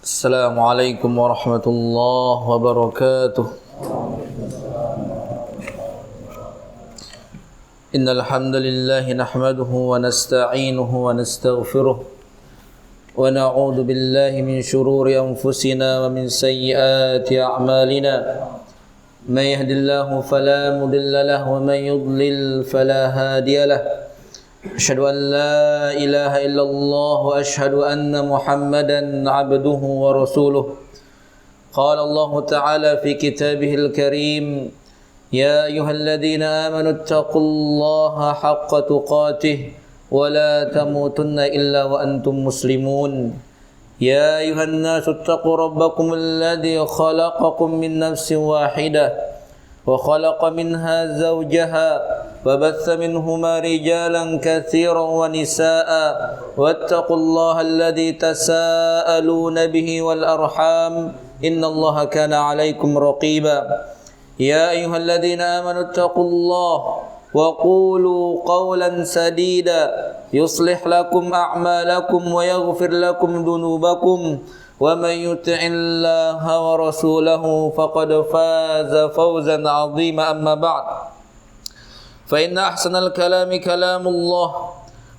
السلام عليكم ورحمة الله وبركاته. إن الحمد لله نحمده ونستعينه ونستغفره ونعوذ بالله من شرور أنفسنا ومن سيئات أعمالنا. من يهد الله فلا مضل له ومن يضلل فلا هادي له. أشهد أن لا إله إلا الله وأشهد أن محمدا عبده ورسوله. قال الله تعالى في كتابه الكريم: يا أيها الذين آمنوا اتقوا الله حق تقاته ولا تموتن إلا وأنتم مسلمون. يا أيها الناس اتقوا ربكم الذي خلقكم من نفس واحدة وخلق منها زوجها وبث منهما رجالا كثيرا ونساء واتقوا الله الذي تساءلون به والأرحام إن الله كان عليكم رقيبا. يا أيها الذين آمنوا اتقوا الله وقولوا قولا سديدا يصلح لكم أعمالكم ويغفر لكم ذنوبكم ومن يطع الله ورسوله فقد فاز فوزا عظيما. أما بعد، فإن أحسن الكلام كلام الله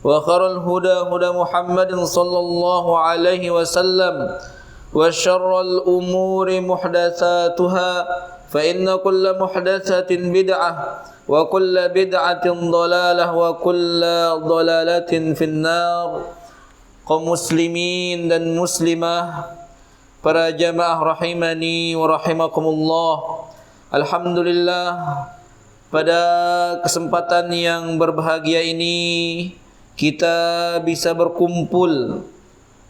وخير الهدى هدى محمد صلى الله عليه وسلم وشر الأمور محدثاتها فإن كل محدثة بدعة وكل بدعة ضلالة وكل ضلالة في النار. Kaum muslimin dan muslimah, para jamaah rahimani wa rahimakumullah. Alhamdulillah, pada kesempatan yang berbahagia ini kita bisa berkumpul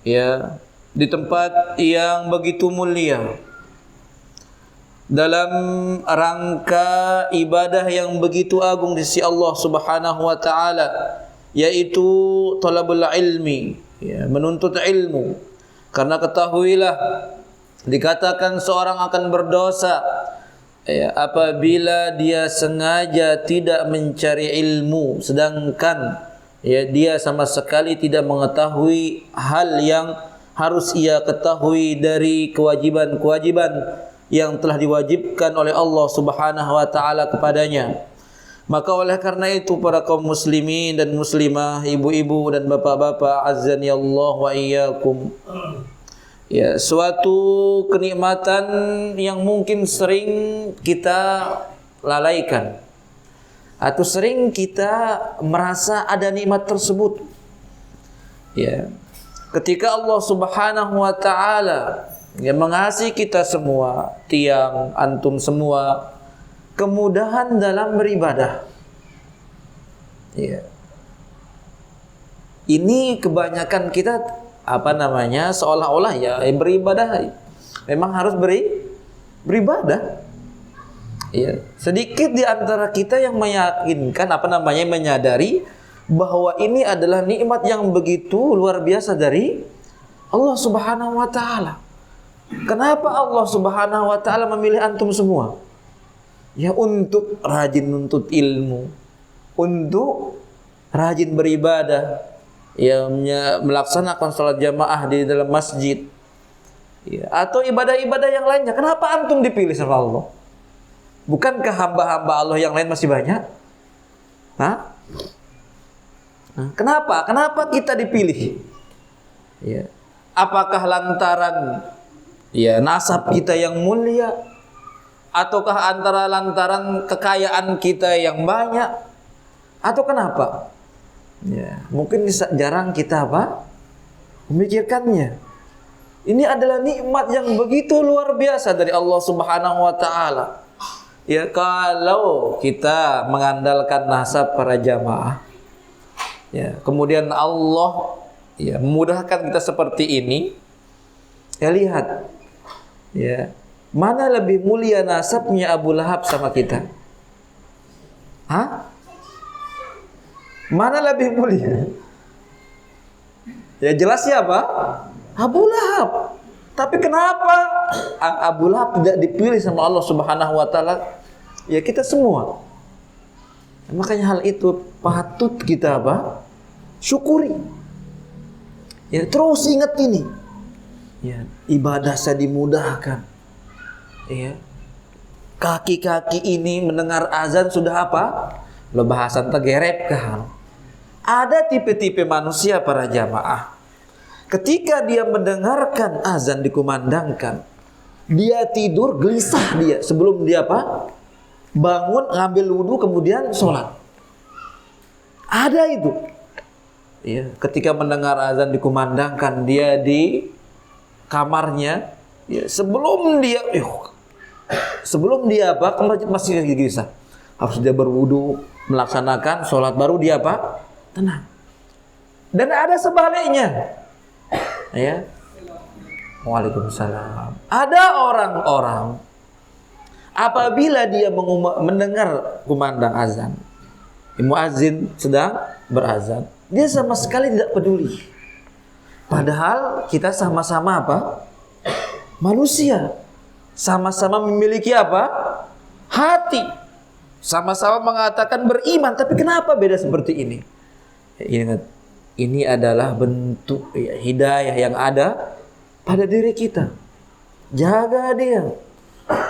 ya di tempat yang begitu mulia dalam rangka ibadah yang begitu agung di sisi Allah Subhanahu wa taala, yaitu talabul ilmi, ya, menuntut ilmu. Karena ketahuilah, dikatakan seorang akan berdosa ya, apabila dia sengaja tidak mencari ilmu, sedangkan ya dia sama sekali tidak mengetahui hal yang harus ia ketahui dari kewajiban-kewajiban yang telah diwajibkan oleh Allah Subhanahu wa taala kepadanya. Maka oleh karena itu, para kaum muslimin dan muslimah, ibu-ibu dan bapak-bapak, azani Allah wa iyyakum, ya, suatu kenikmatan yang mungkin sering kita lalaikan atau sering kita merasa ada nikmat tersebut, ya, ketika Allah Subhanahu wa taala yang mengasihi kita semua, tiang antum semua, kemudahan dalam beribadah. Ya. Ini kebanyakan kita seolah-olah ya beribadah memang harus beribadah. Ya. Sedikit di antara kita yang meyakinkan menyadari bahwa ini adalah nikmat yang begitu luar biasa dari Allah Subhanahu wa taala. Kenapa Allah Subhanahu wa taala memilih antum semua? Ya, untuk rajin nuntut ilmu, untuk rajin beribadah, ya, melaksanakan sholat jamaah di dalam masjid, ya, atau ibadah-ibadah yang lainnya. Kenapa antum dipilih sama Allah? Bukankah hamba-hamba Allah yang lain masih banyak? Nah, kenapa kita dipilih? Ya. Apakah lantaran ya nasab kita yang mulia, ataukah lantaran kekayaan kita yang banyak, atau kenapa? Ya, mungkin jarang kita memikirkannya. Ini adalah nikmat yang begitu luar biasa dari Allah Subhanahu wa taala. Ya, kalau kita mengandalkan nasab para jamaah, ya, kemudian Allah ya memudahkan kita seperti ini, ya, lihat, ya, mana lebih mulia nasabnya Abu Lahab sama kita? Hah? Mana lebih mulia? Ya jelas siapa? Abu Lahab. Tapi kenapa Abu Lahab tidak dipilih sama Allah Subhanahu wa taala? Ya kita semua. Makanya hal itu patut kita syukuri. Ya terus ingat ini. Ya, ibadah saya dimudahkan. Ya. Kaki-kaki ini mendengar azan sudah apa? Lo bahasan tegerep kan. Ada tipe-tipe manusia para jamaah. Ketika dia mendengarkan azan dikumandangkan, dia tidur gelisah dia sebelum dia apa? Bangun, ngambil wudhu, kemudian sholat. Ada itu. Ya, ketika mendengar azan dikumandangkan, dia di kamarnya, ya, sebelum dia apa? Ke masjid masih gelisah. Harus dia berwudhu, melaksanakan sholat, baru dia apa? Tenang. Dan ada sebaliknya. Ya. Waalaikumsalam. Ada orang-orang apabila dia mendengar kumandang azan, muazin sedang berazan, dia sama sekali tidak peduli. Padahal kita sama-sama apa? Manusia. Sama-sama memiliki apa? Hati. Sama-sama mengatakan beriman, tapi kenapa beda seperti ini? Ingat, ini adalah bentuk hidayah yang ada pada diri kita. Jaga dia.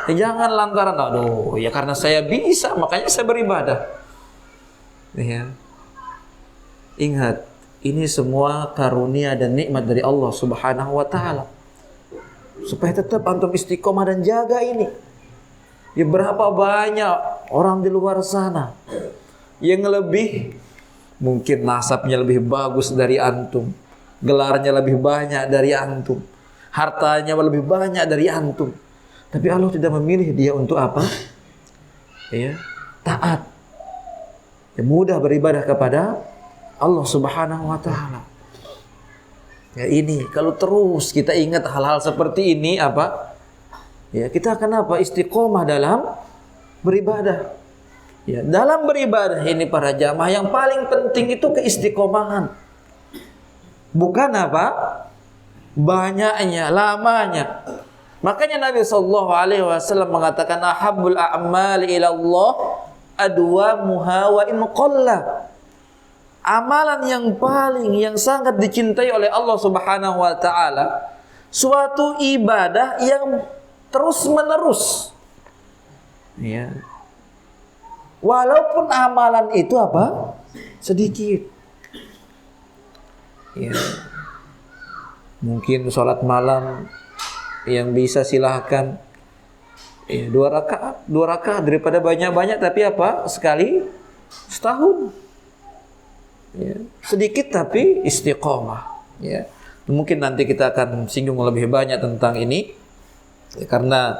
Jangan lantaran, aduh, ya karena saya bisa, makanya saya beribadah. Ya. Ingat, ini semua karunia dan nikmat dari Allah Subhanahu wa taala. Supaya tetap antum istiqomah dan jaga ini. Ya, berapa banyak orang di luar sana yang lebih, mungkin nasabnya lebih bagus dari antum, gelarnya lebih banyak dari antum, hartanya lebih banyak dari antum, tapi Allah tidak memilih dia untuk apa? Ya, taat, ya, mudah beribadah kepada Allah Subhanahu wa taala. Ya, ini kalau terus kita ingat hal-hal seperti ini apa? Ya, kita akan apa? Istiqomah dalam beribadah. Ya, dalam beribadah ini para jamaah yang paling penting itu keistiqomahan. Bukan apa? Banyaknya, lamanya. Makanya Nabi SAW mengatakan ahabbul a'mali ila Allah adwamuha wa in qalla. Amalan yang sangat dicintai oleh Allah Subhanahu wa taala, suatu ibadah yang terus menerus. Ya. Walaupun amalan itu apa? Sedikit. Ya. Mungkin sholat malam yang bisa silahkan. Ya, 2 rakaat daripada banyak-banyak, tapi apa? Sekali setahun. Ya. Sedikit tapi istiqomah. Ya. Mungkin nanti kita akan singgung lebih banyak tentang ini. Ya, karena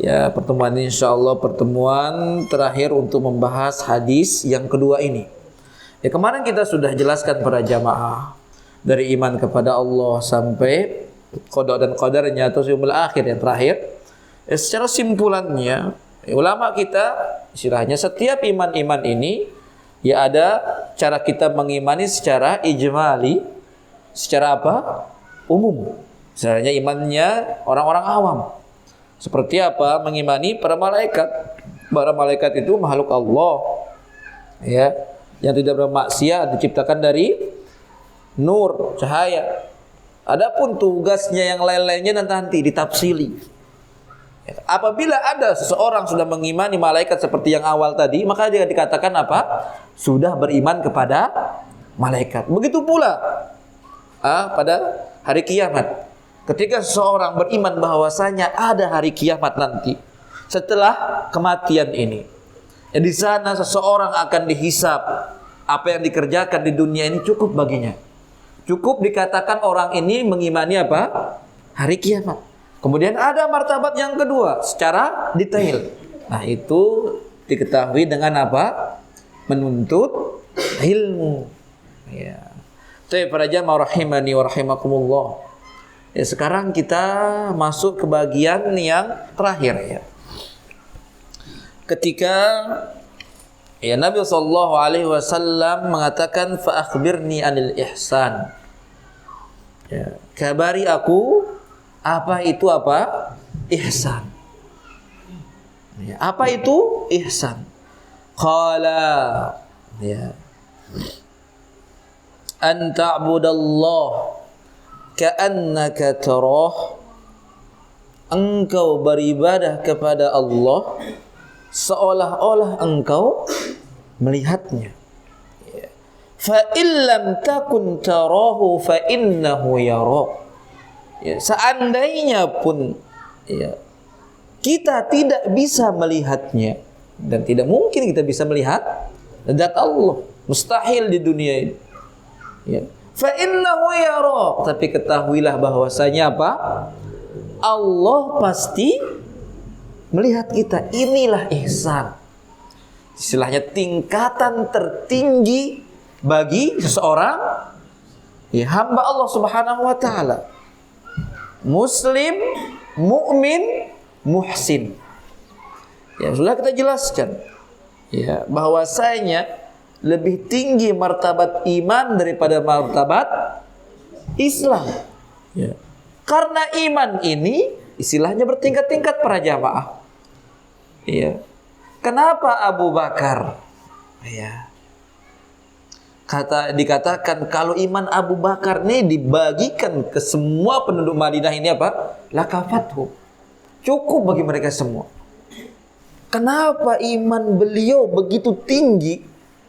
ya pertemuan ini insyaallah pertemuan terakhir untuk membahas hadis yang kedua ini. Ya, kemarin kita sudah jelaskan para jamaah dari iman kepada Allah sampai qada dan qadarnya atau yaumul akhir yang terakhir. Ya, secara simpulannya ulama kita istilahnya setiap iman-iman ini ya ada cara kita mengimani secara ijmali, secara apa? Umum. Misalnya imannya orang-orang awam. Seperti apa? Mengimani para malaikat. Para malaikat itu makhluk Allah. Ya, yang tidak bermaksiat, diciptakan dari nur, cahaya. Adapun tugasnya yang lain-lainnya nanti ditafsili. Ya, apabila ada seseorang sudah mengimani malaikat seperti yang awal tadi, maka dia dikatakan apa? Sudah beriman kepada malaikat. Begitu pula pada hari kiamat. Ketika seseorang beriman bahwasanya ada hari kiamat nanti setelah kematian ini, ya di sana seseorang akan dihisab apa yang dikerjakan di dunia ini cukup baginya. Cukup dikatakan orang ini mengimani apa? Hari kiamat. Kemudian ada martabat yang kedua secara detail. Nah, itu diketahui dengan apa? Menuntut ilmu. Ya. Tapi para jamaah rahimani wa rahimakumullah. Ya, sekarang kita masuk ke bagian yang terakhir ya. Ketika ya Nabi SAW mengatakan fa akhbirni anil ihsan. Ya, kabari aku apa itu apa? Ihsan. Ya, apa itu ihsan? Qala ya an ta'budallah ka'annaka tarah, engkau beribadah kepada Allah seolah-olah engkau melihatnya. Fa illam takun tarahu fa innahu yarak. Seandainya pun kita tidak bisa melihatnya, dan tidak mungkin kita bisa melihat zat Allah, mustahil di dunia ini. Fa innahu yarak, tapi ketahuilah bahwasanya apa? Allah pasti melihat kita. Inilah ihsan. Istilahnya tingkatan tertinggi bagi seseorang hamba Allah Subhanahu wa taala. Muslim, mukmin, muhsin. Sudah kita jelaskan bahwasanya lebih tinggi martabat iman daripada martabat Islam. Karena iman ini istilahnya bertingkat-tingkat para jamaah. Kenapa Abu Bakar? Dikatakan kalau iman Abu Bakar ini dibagikan ke semua penduduk Madinah ini apa? Lakafathu. Cukup bagi mereka semua. Kenapa iman beliau begitu tinggi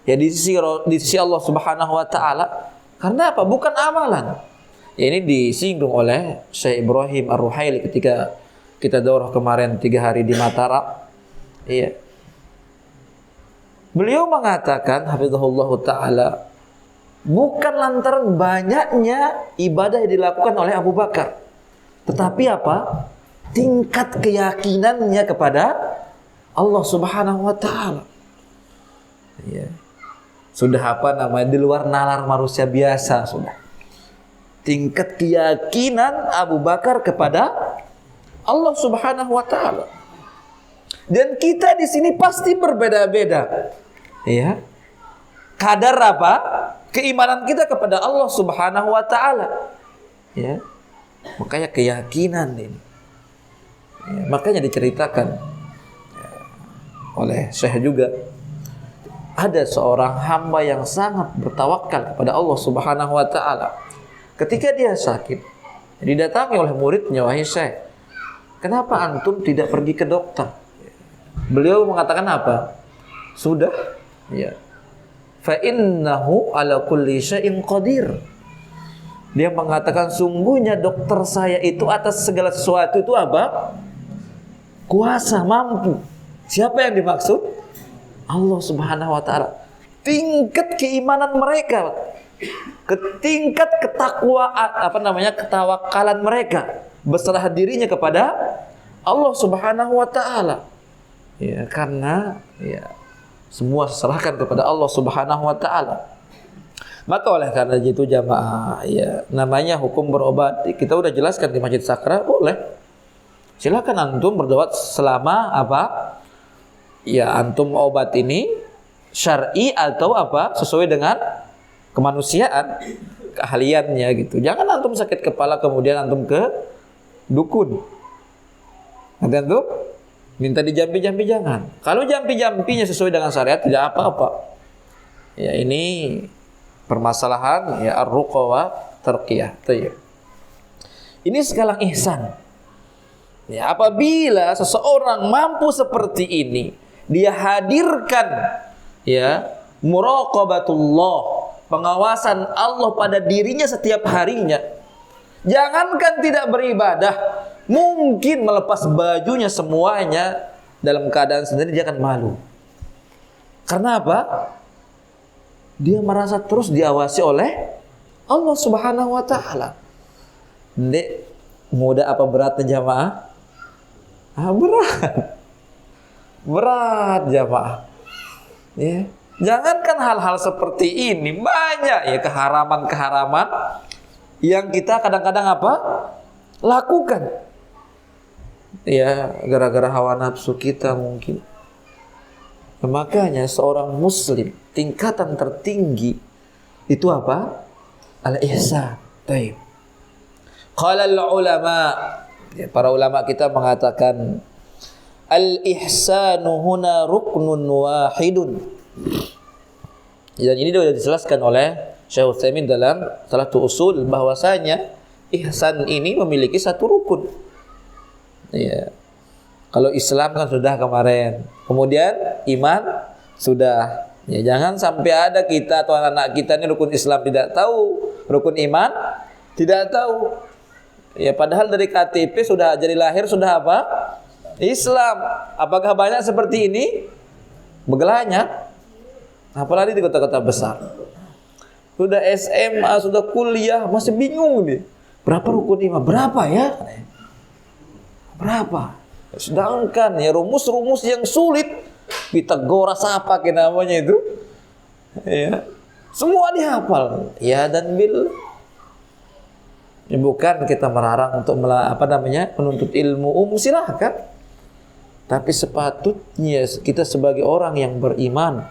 di sisi Allah Subhanahu wa taala? Karena apa? Bukan amalan. Ini disinggung oleh Syekh Ibrahim Ar-Ruhaili ketika kita daurah kemarin 3 hari di Mataram. Beliau mengatakan hafizahullah ta'ala, bukan lantaran banyaknya ibadah yang dilakukan oleh Abu Bakar, tetapi apa? Tingkat keyakinannya kepada Allah Subhanahu wa ta'ala. Sudah di luar nalar manusia biasa sudah. Tingkat keyakinan Abu Bakar kepada Allah Subhanahu wa taala. Dan kita di sini pasti berbeda-beda. Kadar apa? Keimanan kita kepada Allah Subhanahu wa taala. Makanya keyakinan ini. Makanya diceritakan oleh Syekh juga, ada seorang hamba yang sangat bertawakal kepada Allah Subhanahu wa taala. Ketika dia sakit, didatangi oleh muridnya, wahai Syekh, kenapa antum tidak pergi ke dokter? Beliau mengatakan apa? Sudah, fa innahu ala kulli syai'in qadir. Dia mengatakan sungguhnya dokter saya itu atas segala sesuatu itu apa? Kuasa, mampu. Siapa yang dimaksud? Allah Subhanahu wa taala. Tingkat keimanan mereka, tingkat ketawakalan mereka, berserah dirinya kepada Allah Subhanahu wa taala. Karena semua serahkan kepada Allah Subhanahu wa taala. Maka oleh karena itu jamaah, namanya hukum berobat kita udah jelaskan di Masjid Sakra, boleh. Silakan antum berdoa selama apa? Antum obat ini syar'i atau apa? Sesuai dengan kemanusiaan, keahliannya gitu. Jangan antum sakit kepala kemudian antum ke dukun. Nanti antum minta dijampi-jampi, jangan. Kalau jampi-jampinya sesuai dengan syariat tidak apa-apa. Ini permasalahan ar-ruqa wa tarqiyah. Ini sekarang ihsan. Apabila seseorang mampu seperti ini, dia hadirkan muraqabatullah, pengawasan Allah pada dirinya setiap harinya. Jangankan tidak beribadah, mungkin melepas bajunya semuanya dalam keadaan sendiri dia akan malu. Karena apa? Dia merasa terus diawasi oleh Allah Subhanahu wa taala. Dek, mudah apa beratnya jamaah? Berat. Berat jamaah. Jangankan hal-hal seperti ini, banyak keharaman-keharaman yang kita kadang-kadang apa? Lakukan. Gara-gara hawa nafsu kita mungkin. Makanya seorang muslim tingkatan tertinggi itu apa? Al-ihsan. Baik. Qala al-ulama, para ulama kita mengatakan al-ihsanu huna ruknun wahidun. Dan ini sudah dijelaskan oleh Syekh Utsaimin dalam salah satu usul bahwasanya ihsan ini memiliki satu rukun. Ya. Kalau Islam kan sudah kemarin. Kemudian iman sudah. Ya, jangan sampai ada kita atau anak-anak kita ini rukun Islam tidak tahu, rukun iman tidak tahu. Ya, padahal dari KTP sudah jadi lahir sudah apa? Islam. Apakah banyak seperti ini? Begelanya. Apalagi di kota-kota besar. Sudah SMA, sudah kuliah, masih bingung nih. Berapa rukun iman? Berapa ya? Berapa? Sedangkan ya rumus-rumus yang sulit, Pitagoras apa namanya itu? Ya. Semua dihafal. Ya dan bil. Ya, bukan kita melarang untuk menuntut ilmu, silakan. Tapi sepatutnya kita sebagai orang yang beriman,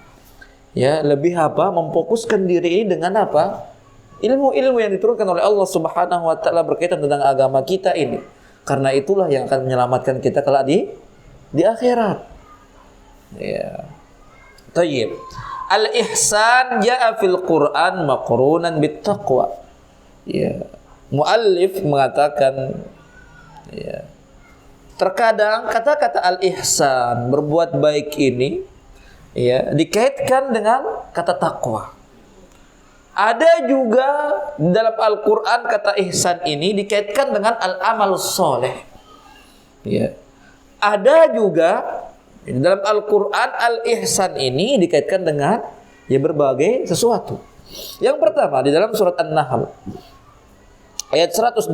ya lebih memfokuskan diri ini dengan ilmu-ilmu yang diturunkan oleh Allah Subhanahu wa taala berkaitan tentang agama kita ini. Karena itulah yang akan menyelamatkan kita kelak di akhirat. Ya. Tayyib. Al-ihsan ja'a fil Qur'an maqrunan bit taqwa. Ya. Muallif mengatakan ya. Terkadang kata-kata al-ihsan, berbuat baik ini ya dikaitkan dengan kata takwa. Ada juga dalam Al-Quran kata ihsan ini dikaitkan dengan al-amalus soleh. Ya. Ada juga dalam Al-Quran al-ihsan ini dikaitkan dengan berbagai sesuatu. Yang pertama di dalam surat An-Nahl ayat 128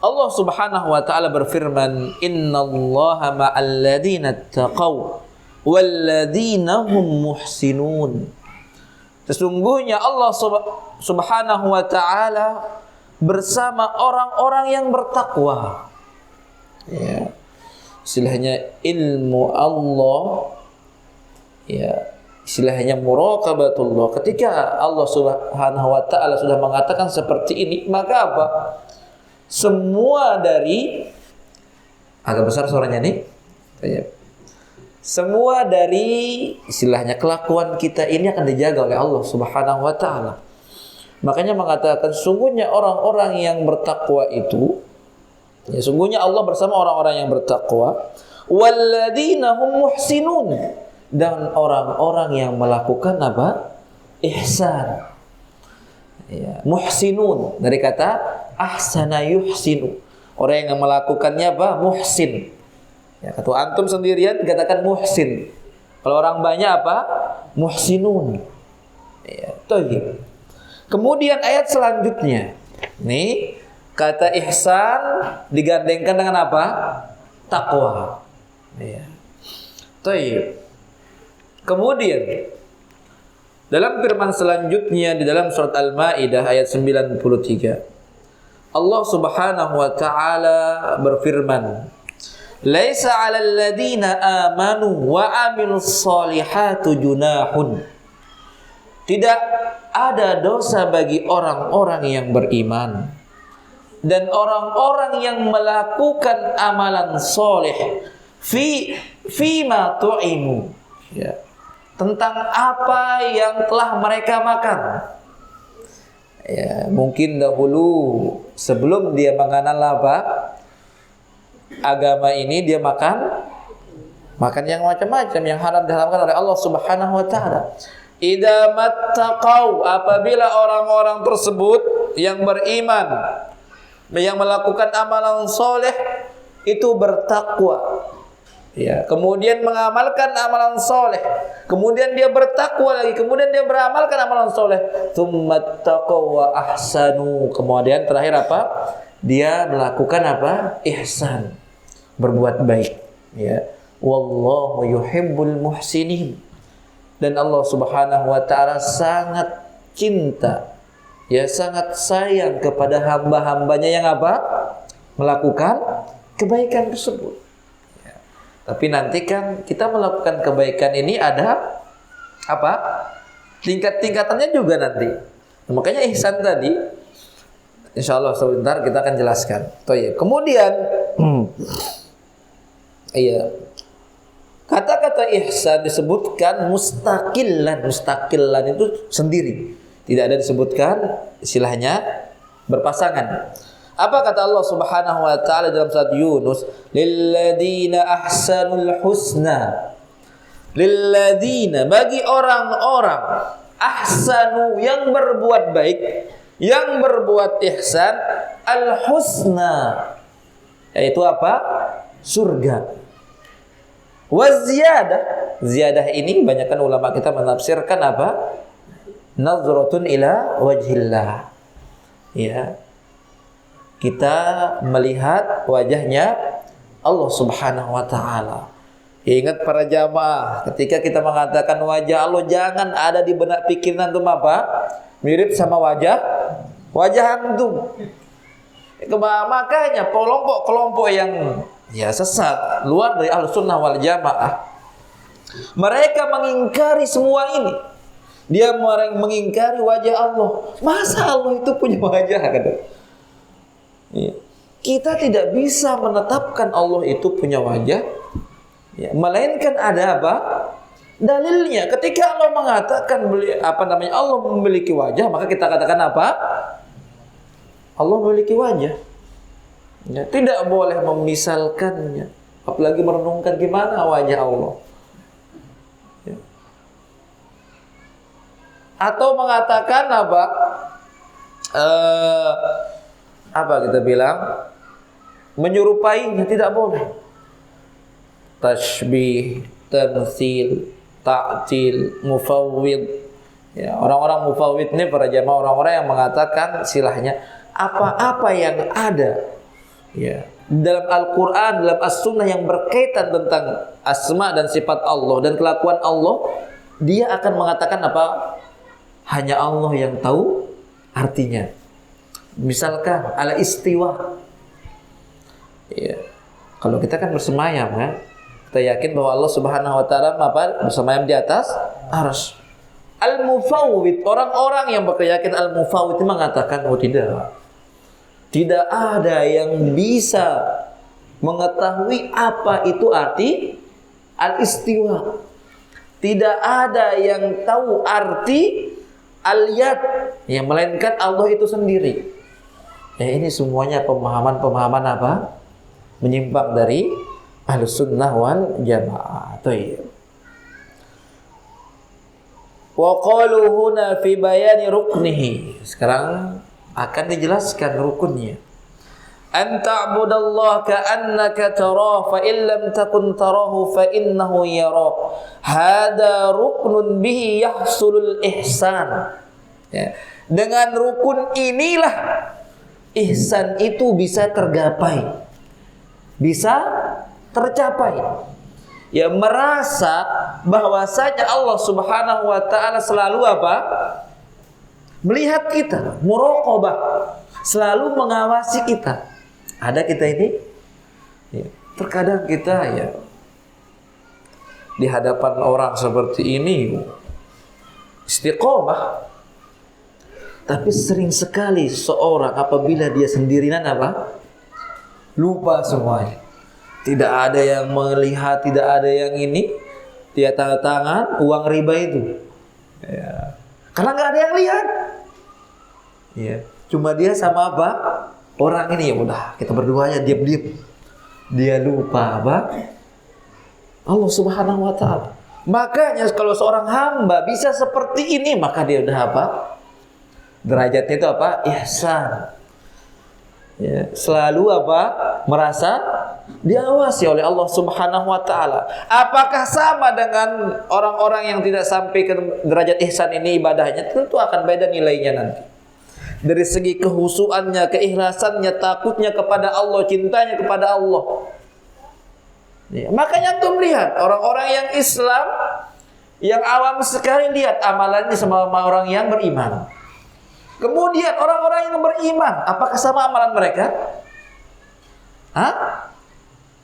Allah Subhanahu wa taala berfirman, "Innallaha ma'al ladzina taqaw wal ladzina hum muhsinun." Sesungguhnya Allah Subhanahu wa taala bersama orang-orang yang bertakwa. Ya. Istilahnya ilmu Allah, ya, istilahnya muraqabatullah. Ketika Allah Subhanahu wa taala sudah mengatakan seperti ini, maka apa? Semua dari agak besar suaranya nih. Ya. Semua dari istilahnya kelakuan kita ini akan dijaga oleh Allah Subhanahu wa taala. Makanya mengatakan sungguhnya orang-orang yang bertakwa itu, ya sungguhnya Allah bersama orang-orang yang bertakwa, walladzina hum muhsinun, dan orang-orang yang melakukan ihsan. Ya, muhsinun dari kata ahsana yuhsinu. Orang yang melakukannya muhsin. Ya, ketua antum sendirian katakan muhsin. Kalau orang banyak muhsinun. Ya, tayyib. Kemudian ayat selanjutnya. Nih, kata ihsan digandengkan dengan takwa. Ya. Tayyib. Kemudian dalam firman selanjutnya di dalam surat Al-Maidah ayat 93 Allah Subhanahu wa taala berfirman, "Laisa 'alal ladzina amanu wa 'amilus solihati junahun." Tidak ada dosa bagi orang-orang yang beriman dan orang-orang yang melakukan amalan soleh fima tu'imu, ya, tentang apa yang telah mereka makan. Ya, mungkin dahulu sebelum dia mengenal agama ini, dia makan yang macam-macam yang haram diharamkan oleh Allah Subhanahu wa taala. Idza mattaqau, apabila orang-orang tersebut yang beriman, yang melakukan amalan soleh itu bertakwa. Ya, kemudian mengamalkan amalan soleh, kemudian dia bertakwa lagi, kemudian dia beramalkan amalan soleh, tsumma taqaw wa ahsanu, kemudian terakhir dia melakukan ihsan, berbuat baik. Ya, wallahu yuhibbul muhsinin, dan Allah Subhanahu wa taala sangat cinta, ya sangat sayang kepada hamba-hambanya yang melakukan kebaikan tersebut. Tapi nanti kan kita melakukan kebaikan ini ada tingkat-tingkatannya juga nanti. Nah, makanya ihsan tadi insyaallah sebentar kita akan jelaskan. Kemudian iya. Kata-kata ihsan disebutkan mustaqillan. Mustaqillan itu sendiri. Tidak ada disebutkan istilahnya berpasangan. Apa kata Allah Subhanahu wa taala dalam surat Yunus? Lilladzina ahsanul husna. Lilladzina, bagi orang-orang ahsanu, yang berbuat baik, yang berbuat ihsan, al-husna, yaitu apa? Surga. Wa ziyadah. Ziyadah ini banyakkan ulama kita menafsirkan apa? Nazratun ila wajhillah. Ya. Kita melihat wajahnya Allah Subhanahu wa taala. Ingat para jamaah, ketika kita mengatakan wajah Allah, jangan ada di benak pikiran antum apa? Mirip sama wajah antum. Makanya kelompok-kelompok yang sesat, luar dari Ahlussunnah wal Jamaah, mereka mengingkari semua ini. Dia mengingkari wajah Allah. Masa Allah itu punya wajah? Kata. Kita tidak bisa menetapkan Allah itu punya wajah, melainkan ada apa? Dalilnya. Ketika Allah mengatakan Allah memiliki wajah, maka kita katakan apa? Allah memiliki wajah. Tidak boleh memisalkannya, apalagi merenungkan gimana wajah Allah. Atau mengatakan apa? Apa kita bilang? Menyerupainya, tidak boleh. Tashbih, tamtsil, ta'til, mufawwid. Ya, orang-orang mufawwid ini para jamaah, orang-orang yang mengatakan silahnya apa-apa yang ada dalam Al-Quran, dalam As-Sunnah yang berkaitan tentang asma dan sifat Allah dan kelakuan Allah, dia akan mengatakan apa? Hanya Allah yang tahu artinya. Misalkan ala istiwa. Kalau kita kan bersemayam, kita yakin bahwa Allah Subhanahu wa taala bersemayam di atas arsy. Al-mufawwid, orang-orang yang berkeyakinan al-mufawwid mengatakan tidak ada yang bisa mengetahui apa itu arti al-istiwa. Tidak ada yang tahu arti al-yad, melainkan Allah itu sendiri. Ini semuanya pemahaman apa? Menyimpang dari Ahlussunnah wal Jamaah. Wa qalu huna fi bayani ruknihi. Sekarang akan dijelaskan rukunnya. An ta'budallaha ka'annaka tarahu fa in lam takun tarahu fa innahu yarak. Hada ruknun bihi yahsulul ihsan. Dengan rukun inilah ihsan itu bisa tergapai, bisa tercapai. Merasa bahwasanya Allah Subhanahu wa taala selalu apa? Melihat kita, muraqabah, selalu mengawasi kita. Ada kita ini? Terkadang kita di hadapan orang seperti ini istiqomah, tapi sering sekali seorang apabila dia sendirian lupa semuanya. Tidak ada yang melihat, tidak ada yang ini. Dia tanda tangan uang riba itu. Karena nggak ada yang lihat. Cuma dia sama apa? Orang ini udah kita berdua aja diam-diam. Dia lupa apa? Allah Subhanahu wa taala. Makanya kalau seorang hamba bisa seperti ini, maka dia udah apa? Derajatnya itu apa? Ihsan. Selalu apa? Merasa diawasi oleh Allah Subhanahu wa taala. Apakah sama dengan orang-orang yang tidak sampai ke derajat ihsan ini ibadahnya? Tentu akan beda nilainya nanti. Dari segi kehusuannya, keikhlasannya, takutnya kepada Allah, cintanya kepada Allah. Makanya antum lihat orang-orang yang Islam, yang awam sekali, lihat amalannya sama orang yang beriman. Kemudian orang-orang yang beriman, apakah sama amalan mereka?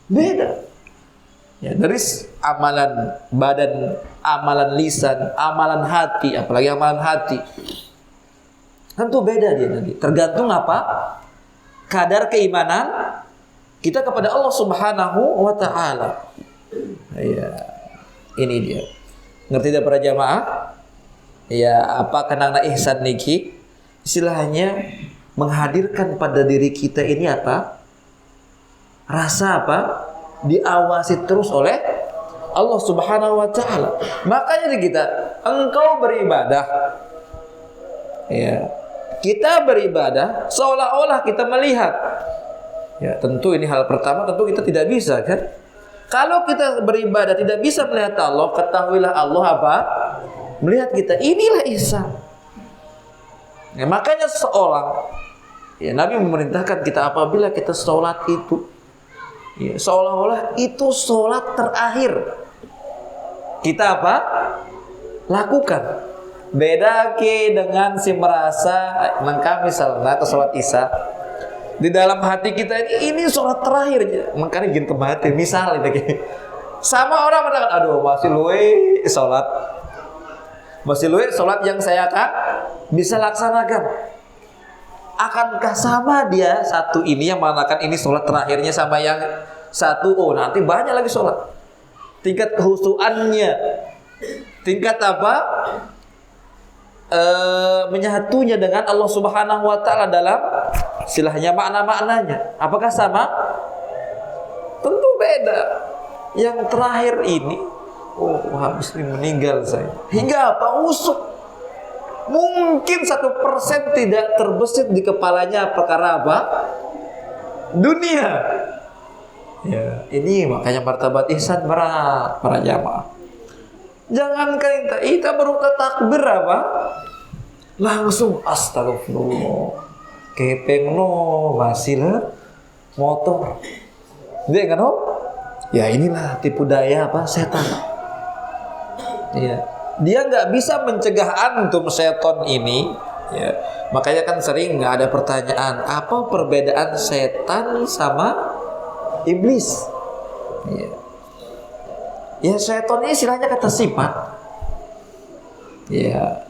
Beda. Dari amalan badan, amalan lisan, amalan hati, apalagi amalan hati, tentu beda dia nanti. Tergantung apa? Kadar keimanan kita kepada Allah Subhanahu wa taala. Ini dia. Ngerti dah para jamaah? Apa kenana ihsan niki? Istilahnya menghadirkan pada diri kita ini apa? Rasa apa? Diawasi terus oleh Allah Subhanahu wa taala. Makanya kita, engkau beribadah. Ya. Kita beribadah seolah-olah kita melihat. Ya, tentu ini hal pertama, tentu kita tidak bisa kan? Kalau kita beribadah tidak bisa melihat Allah, ketahuilah Allah apa? Melihat kita. Inilah ihsan. Ya, makanya Nabi memerintahkan kita apabila kita sholat itu, ya, seolah-olah itu sholat terakhir kita apa? Lakukan. Beda dengan si merasa mengkami salat atau sholat isya. Di dalam hati kita ini sholat terakhir, makanya gitu mati. Misal itu, sama orang mengatakan, aduh masih luwe sholat yang saya akan bisa laksanakan. Akankah sama dia satu ini yang mengatakan ini sholat terakhirnya sama yang satu, oh nanti banyak lagi sholat. Tingkat kehusuannya, tingkat apa? Menyatunya dengan Allah Subhanahu wa taala dalam istilahnya makna-maknanya. Apakah sama? Tentu beda. Yang terakhir ini, oh habis ini meninggal saya. Hingga apa? Usuk. Mungkin 1% tidak terbesit di kepalanya perkara apa? Dunia. Ya, ini makanya martabat ihsan berat para jamaah. Jangankan kita baru takbir apa? Langsung astagfirullah. Kepeng no masih lah motor. Dia kan ya inilah tipu daya apa? Setan. Iya. Dia nggak bisa mencegah antum setan ini. Ya. Makanya kan sering nggak ada pertanyaan apa perbedaan setan sama iblis. Ya. Ya setan ini istilahnya kata sifat. Ya.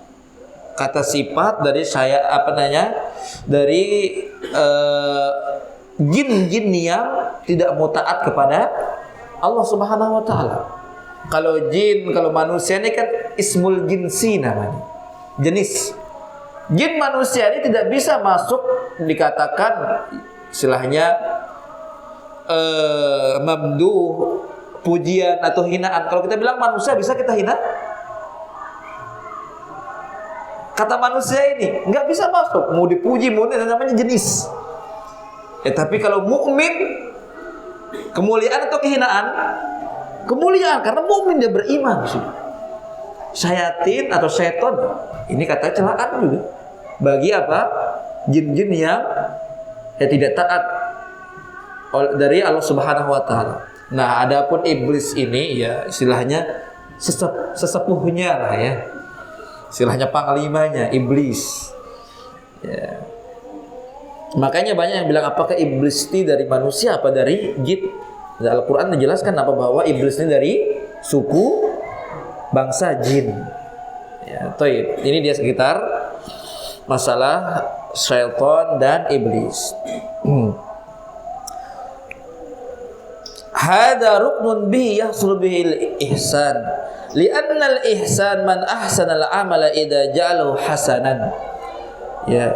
Kata sifat dari dari jin-jin yang tidak mau taat kepada Allah Subhanahu wa taala. Kalau jin, kalau manusia ini kan ismul jinsi namanya. Jenis. Jin manusia ini tidak bisa masuk dikatakan istilahnya mamduh, pujian atau hinaan. Kalau kita bilang manusia bisa kita hina? Kata manusia ini nggak bisa masuk. Mau dipuji, mau namanya jenis. Tapi kalau mukmin, kemuliaan atau kehinaan? Kemuliaan, karena mukmin dia beriman. Syayatin atau seton, ini kata celaan juga. Bagi apa? Jin-jin yang tidak taat dari Allah Subhanahu wa taala. Nah, adapun iblis ini ya istilahnya sesepuhnya lah ya. Istilahnya panglimanya iblis. Ya. Makanya banyak yang bilang apakah iblis ini dari manusia apa dari jin? Al-Qur'an menjelaskan apa bahwa iblis ini dari suku bangsa jin. Ya, toib. Ini dia sekitar masalah syaitan dan iblis. Hada ruknun bihi yahsul bihil ihsan. Li'anna al-ihsan man ahsana al-amala idza ja'alahu hasanan. Ya.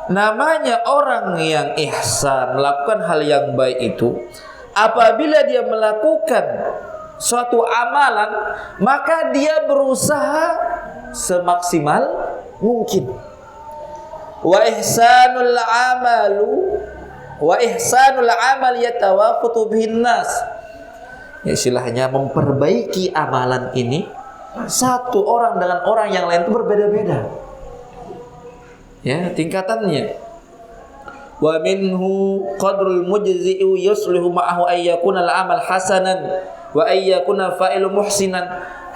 Namanya orang yang ihsan, melakukan hal yang baik itu apabila dia melakukan suatu amalan, maka dia berusaha semaksimal mungkin. Wa ihsanul amal yatawafutu bihin nas. Istilahnya memperbaiki amalan ini satu orang dengan orang yang lain itu berbeda-beda. Ya, tingkatannya. Wa minhu qadrul mujzi'u yuslihu ma'ahu ayyakuna al-amal hasanan wa ayyakuna fa'ilu muhsinan.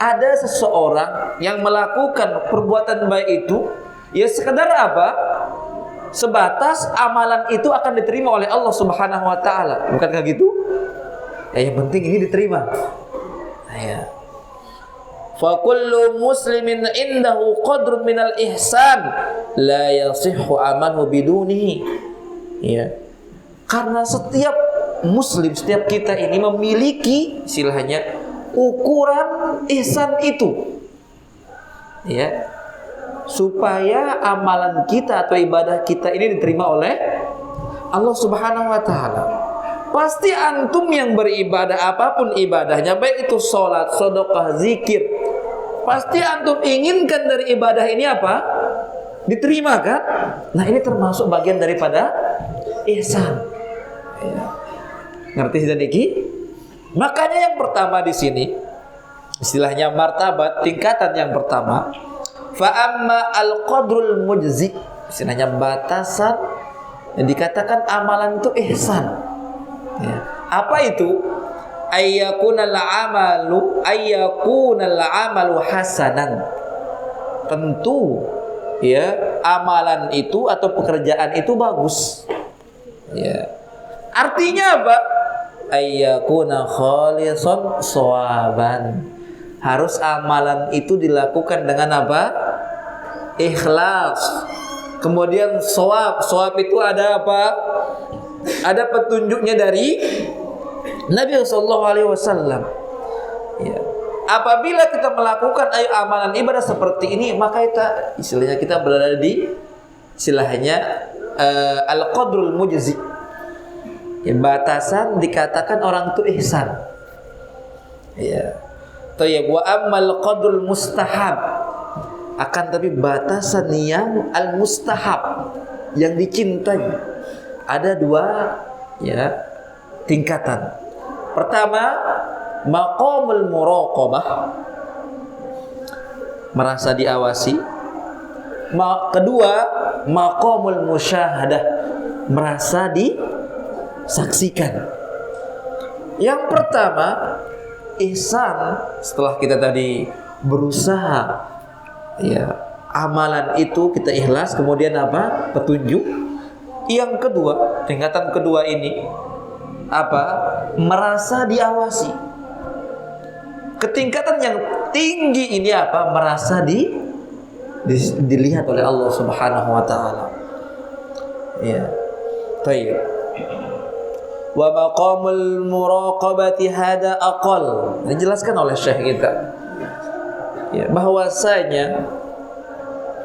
Ada seseorang yang melakukan perbuatan baik itu ya sekedar apa? Sebatas amalan itu akan diterima oleh Allah Subhanahu wa taala. Bukankah gitu? Ya, yang penting ini diterima. Ya. Fa kullu muslimin indahu qadrun minal ihsan la yasihhu amalu bidunihi. Ya. Karena setiap muslim, setiap kita ini memiliki istilahnya ukuran ihsan itu. Ya. supaya amalan kita atau ibadah kita ini diterima oleh Allah Subhanahu wa taala. Pasti antum yang beribadah apapun ibadahnya, baik itu sholat, sedekah, zikir, pasti antum inginkan dari ibadah ini apa? Diterima kan? Nah, ini termasuk bagian daripada ihsan. Ya. Ngerti sudah niki? Makanya yang pertama di sini istilahnya martabat, tingkatan yang pertama, fa amma al-qadrul mujzi, istilahnya batasan yang dikatakan amalan itu ihsan. Ya. Apa itu? Ayyakunal amalu hasanan. Tentu ya, amalan itu atau pekerjaan itu bagus. Ya. Artinya apa? Ayyakuna khalisan shawaban. Harus amalan itu dilakukan dengan apa? Ikhlas. Kemudian shawab. Shawab itu ada apa? Ada petunjuknya dari Nabi sallallahu alaihi wasallam. Ya. Apabila kita melakukan amalan ibadah seperti ini, maka kita berada di istilahnya al-qadrul mujzi. Ya, batasan dikatakan orang itu ihsan. Ya. Thayyib, wa ammal qadrul mustahab. Akan tapi batasan yang al-mustahab, yang dicintai. Ada dua ya tingkatan. Pertama, maqamul muraqabah, merasa diawasi. Kedua, maqamul musyahadah, merasa disaksikan. Yang pertama, ihsan, setelah kita tadi berusaha ya, amalan itu kita ikhlas, kemudian apa? Petunjuk. Yang kedua, tingkatan kedua ini apa? Merasa diawasi. Ketingkatan yang tinggi ini apa? Merasa dilihat oleh Allah Subhanahu wa taala. Ya. Baik. Wa maqamul muraqabati hada aqal. Dijelaskan oleh Syekh kita. Ya, bahwasanya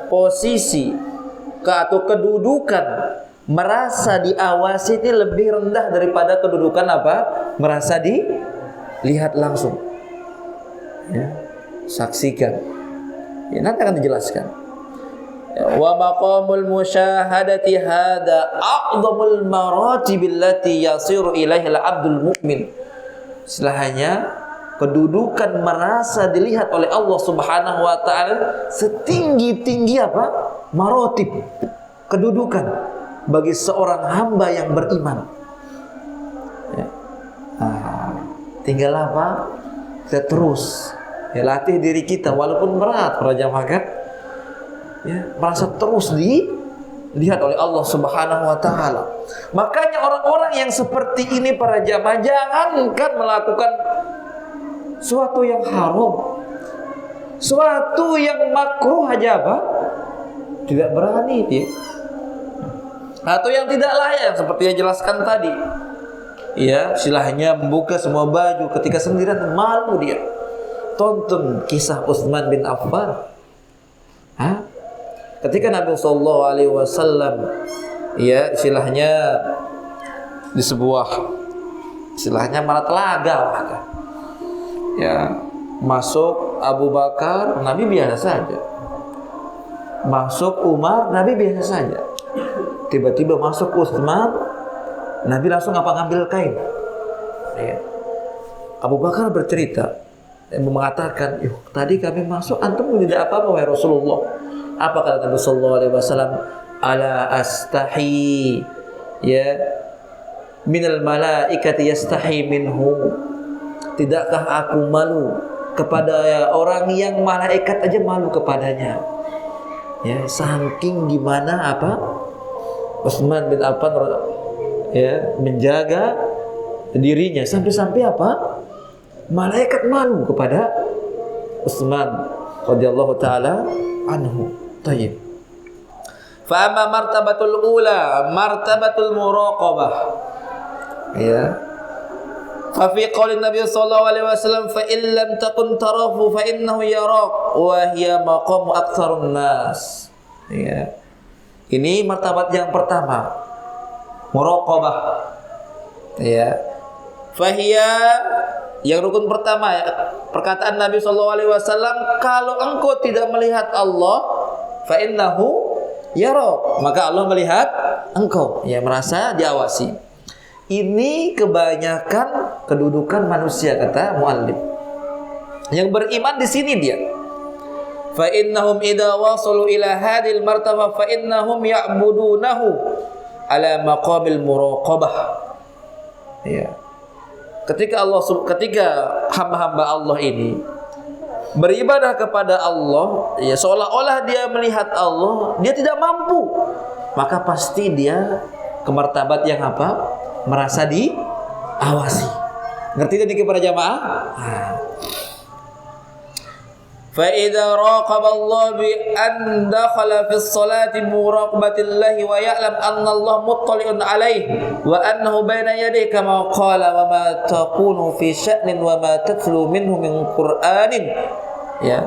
posisi atau kedudukan merasa diawasi ini lebih rendah daripada kedudukan apa? Merasa dilihat langsung. Ya, saksikan. Ya, nanti akan dijelaskan. Ya, wa maqamul musyahadati hada a'dhamul maratib allati yasiru ilaihi al-'abdul mu'min. Istilahnya kedudukan merasa dilihat oleh Allah Subhanahu wa taala setinggi-tinggi apa? Maratib. Kedudukan bagi seorang hamba yang beriman. Ya. Tinggal apa? Kita terus ya, latih diri kita walaupun berat para jamaah kan. Ya, merasa terus dilihat oleh Allah Subhanahu wa taala. Makanya orang-orang yang seperti ini para jamaah, jangankan melakukan suatu yang haram, suatu yang makruh aja apa? Tidak berani dia. Atau yang tidak layak seperti yang jelaskan tadi. Ya, silahnya membuka semua baju ketika sendirian, malu dia. Tonton kisah Utsman bin Affan. Ketika Nabi sallallahu alaihi wasallam ya istilahnya di sebuah istilahnya mana telaga. Ya, masuk Abu Bakar, Nabi biasa saja. Masuk Umar, Nabi biasa saja. Tiba-tiba masuk Utsman, Nabi langsung ngambil kain. Ya. Abu Bakar bercerita, mengatakan, tadi kami masuk, antum tidak apa-apa wahai Rasulullah. Apa kata Nabi sallallahu alaihi wasallam? Ala astahi ya minal malaikati yastahi minhu. Tidakkah aku malu kepada orang yang malaikat aja malu kepadanya? Ya, saking gimana apa? Utsman bin Affan ya menjaga dirinya sampai-sampai apa? Malaikat malu kepada Utsman radhiyallahu taala anhu. Tayyib. Fa amma martabatul ula, martabatul muraqabah. Ya. Fa fi qoulin Nabi sallallahu alaihi wasallam fa in lam takun tarahu fa innahu yarak. wa hiya maqamu aktsarun nas. Ya. Ini martabat yang pertama, muraqabah. Ya. Fahiya, yang rukun pertama ya, perkataan Nabi SAW, kalau engkau tidak melihat Allah, fa innahu yara, maka Allah melihat engkau, ya, merasa diawasi. Ini kebanyakan kedudukan manusia, kata muallif. Yang beriman di sini dia. Fa innahum idza wasalu ila hadhil martabah fa innahum ya'budunahu ala maqamil muraqabah. Ya. Ketika hamba-hamba Allah ini beribadah kepada Allah, ya, seolah-olah dia melihat Allah, dia tidak mampu, maka pasti dia ke martabat yang apa? Merasa diawasi. Ngerti tadi kepada jamaah? Fa idza raqaba Allah bi an dakhala fi sholati muraqabatillahi wa ya'lam anna Allah muttali'un alaihi wa annahu baina yadayhi kama qala wa ma taqunu fi sya'nin wa ma tatlu minhu min Qur'anin. Ya.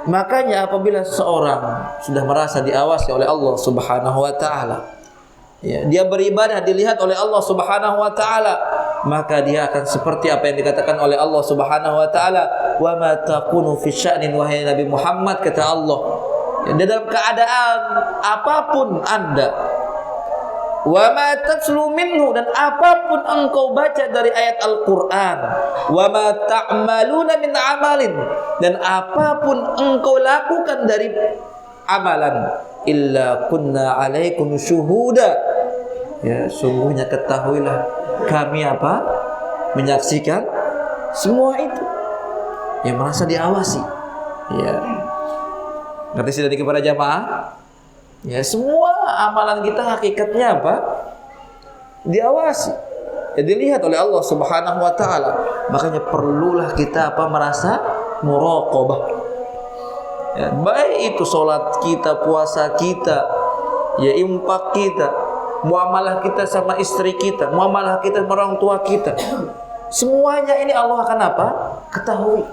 Makanya apabila seseorang sudah merasa diawasi oleh Allah Subhanahu wa taala, ya, dia beribadah dilihat oleh Allah Subhanahu wa taala, maka dia akan seperti apa yang dikatakan oleh Allah Subhanahu wa taala, wa ma taqunu fi sya'nin, wahai Nabi Muhammad, kata Allah, ya, dalam keadaan apapun Anda, wa ma tatlu minhu, dan apapun engkau baca dari ayat Al-Qur'an, wa ma ta'maluna min amalin, dan apapun engkau lakukan dari amalan, illa kunna alaikum syuhuda, ya, sungguhnya ketahuilah kami apa? Menyaksikan semua itu, yang merasa diawasi. Ya. Ngerti sudah kepada jamaah? Ya, semua amalan kita hakikatnya apa? Diawasi. Ya, dilihat oleh Allah Subhanahu wa taala. Makanya perlulah kita apa? Merasa muraqabah. Ya, baik itu salat kita, puasa kita, ya, infak kita, muamalah kita sama istri kita, muamalah kita sama orang tua kita. Semuanya ini Allah akan apa? Ketahui.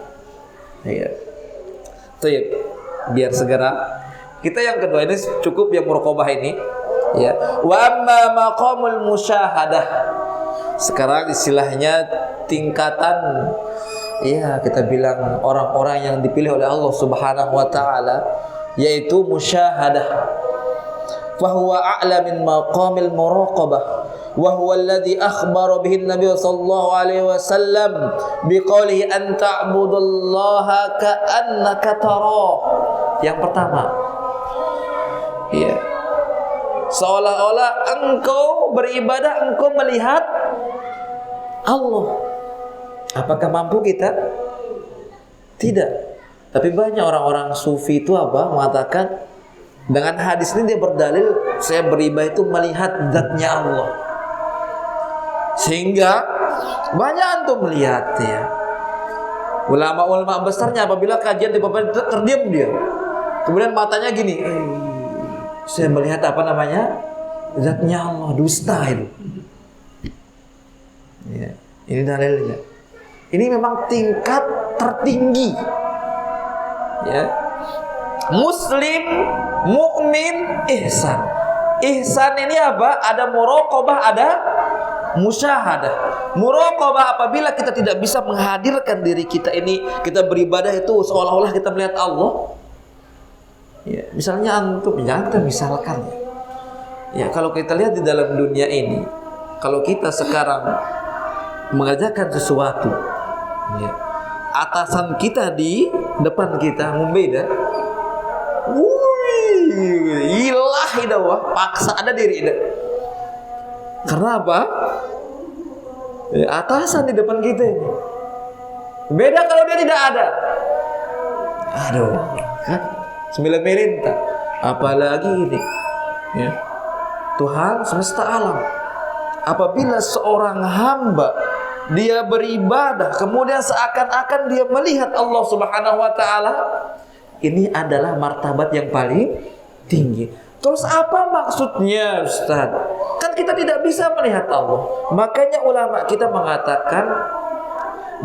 Ya. Baik. Biar segera. Kita yang kedua ini cukup yang muraqabah ini, ya. Wa amma maqamul musyahadah. Sekarang istilahnya tingkatan, ya, kita bilang orang-orang yang dipilih oleh Allah Subhanahu wa taala, yaitu musyahadah. Fa huwa a'la min maqamil muraqabah, wa huwa alladhi akhbara bihi an-nabiy sallallahu alaihi wasallam biqoulihi an ta'budallaha ka'annaka tarah. Yang pertama, ya, seolah-olah engkau beribadah, engkau melihat Allah. Apakah mampu kita? Tidak. Tapi banyak orang-orang sufi itu apa? Mengatakan dengan hadis ini dia berdalil, saya beribadah itu melihat zatnya Allah. Sehingga banyak antum melihat, ya, ulama-ulama besarnya apabila kajian di bawah terdiam dia. Kemudian matanya gini, saya melihat apa namanya? Zatnya Allah, dusta itu. Ya, ini dalilnya. Ini memang tingkat tertinggi. Ya. Muslim, mukmin, ihsan. Ihsan ini apa? Ada muraqabah, ada musyahadah. Muraqabah apabila kita tidak bisa menghadirkan diri kita ini, kita beribadah itu seolah-olah kita melihat Allah. Ya, misalnya antum, jangan kita misalkan, ya, kalau kita lihat di dalam dunia ini, kalau kita sekarang mengerjakan sesuatu, ya, atasan kita di depan kita membeda, ilah idawah, paksa ada diri ida. Karena apa? Ya, atasan di depan kita ini. Beda kalau dia tidak ada. Aduh, kan? 9 perintah, apalagi ini, ya, Tuhan semesta alam. Apabila seorang hamba dia beribadah, kemudian seakan-akan dia melihat Allah Subhanahu wa taala, ini adalah martabat yang paling tinggi. Terus apa maksudnya, Ustaz? Kan kita tidak bisa melihat Allah. Makanya ulama kita mengatakan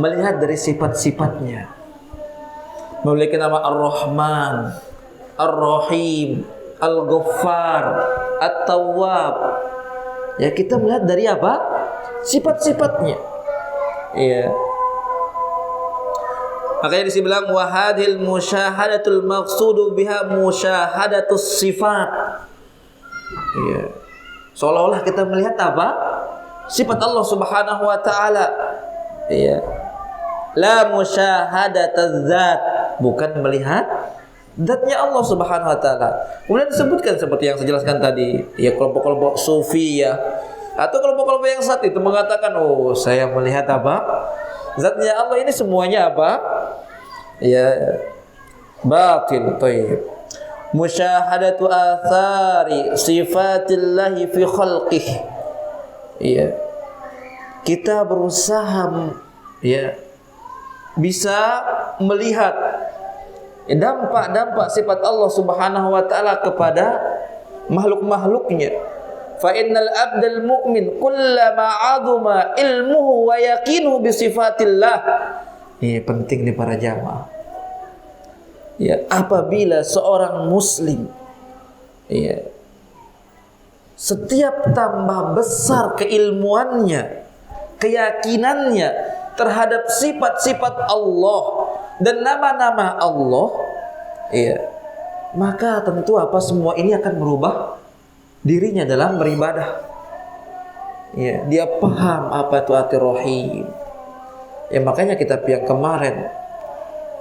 melihat dari sifat-sifatnya. memiliki nama Ar-Rahman, Ar-Rahim, Al-Ghaffar, At-Tawwab. Ya, kita melihat dari apa? Sifat-sifatnya. Iya. Makanya disini bilang wa hadhil musyahadatul maqsudu biha musyahadatus sifat. Iya. Seolah-olah kita melihat apa? Sifat Allah Subhanahu wa taala. Iya. La musyahadataz zat, bukan melihat zatnya Allah Subhanahu wa taala. Kemudian disebutkan seperti yang saya jelaskan tadi, ya kelompok-kelompok sufi ya, atau kelompok-kelompok yang saat itu mengatakan, oh saya melihat apa? Zatnya Allah. Ini semuanya apa? Ya batil. Thayyib. Musyahadatu athari sifatillahi fi khalqih. Ya. Kita berusaha ya bisa melihat dampak-dampak sifat Allah Subhanahu wa taala kepada makhluk-makhluknya. Fa innal abdal mu'min kullama 'azuma ilmuhu wa yaqinuhu bi sifatillah. Ini penting nih para jamaah. Ya, apabila seorang muslim ya setiap tambah besar keilmuannya, keyakinannya terhadap sifat-sifat Allah dan nama-nama Allah, ya, maka tentu apa semua ini akan merubah dirinya dalam beribadah. Ya, dia paham apa itu Ar-Rahim. Ya, makanya kitab yang kemarin